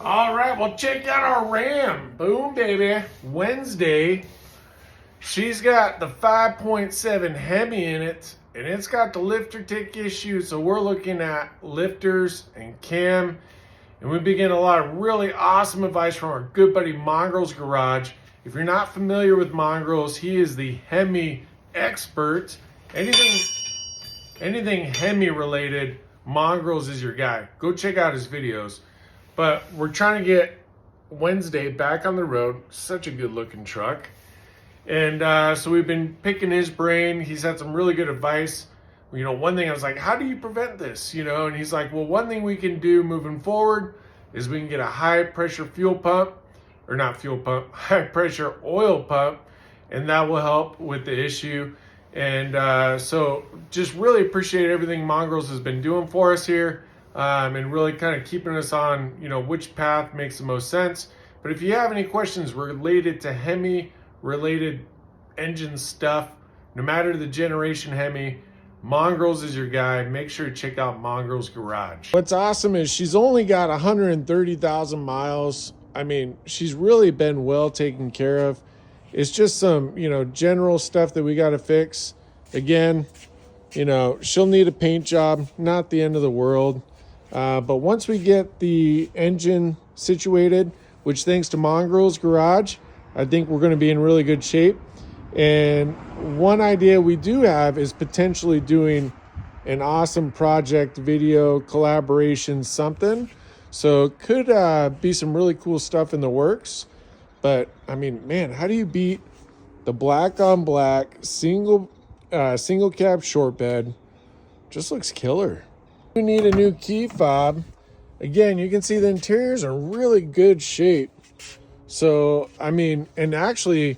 All right, well, check out our Ram. Boom, baby. Wednesday. She's got the 5.7 Hemi in it, and it's got the lifter tick issue. So we're looking at lifters and cam, and we've been getting a lot of really awesome advice from our good buddy Mongrel's Garage. If you're not familiar with Mongrel's, he is the Hemi expert. Anything Hemi related, Mongrel's is your guy. Go check out his videos. But we're trying to get Wednesday back on the road. Such a good looking truck. And so we've been picking his brain. He's had some really good advice. You know, one thing I was like, how do you prevent this? You know, and he's like, well, one thing we can do moving forward is we can get a high pressure fuel pump, or not fuel pump, high pressure oil pump, and that will help with the issue. And so just really appreciate everything Mongrel's has been doing for us here. And really kind of keeping us on, you know, which path makes the most sense. But if you have any questions related to Hemi related engine stuff, no matter the generation Hemi, Mongrel's is your guy. Make sure to check out Mongrel's Garage. What's awesome is she's only got 130,000 miles. I mean, she's really been well taken care of. It's just some, you know, general stuff that we got to fix. Again, you know, she'll need a paint job, not the end of the world. But once we get the engine situated, which thanks to Mongrel's Garage, I think we're going to be in really good shape. And one idea we do have is potentially doing an awesome project video collaboration something. So it could be some really cool stuff in the works. But I mean, man, how do you beat the black on black single cab short bed? Just looks killer. We need a new key fob. Again, you can see the interiors are in really good shape. So, I mean, and actually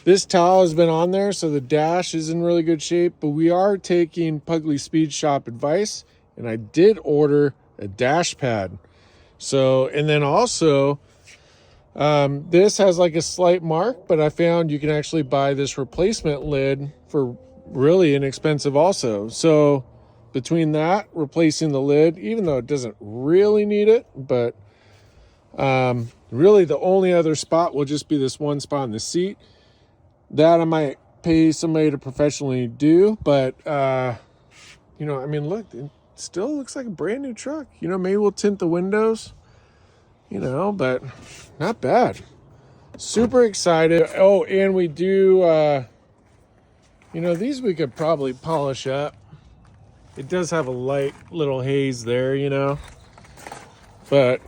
this towel has been on there, so the dash is in really good shape, but we are taking Pugly Speed Shop advice, and I did order a dash pad. So, and then also, this has like a slight mark, but I found you can actually buy this replacement lid for really inexpensive also. So between that, replacing the lid, even though it doesn't really need it, but really the only other spot will just be this one spot in the seat. That I might pay somebody to professionally do, but you know, I mean, look, it still looks like a brand new truck. You know, maybe we'll tint the windows, you know, but not bad. Super excited. Oh, and we do, you know, these we could probably polish up. It does have a light little haze there, you know, but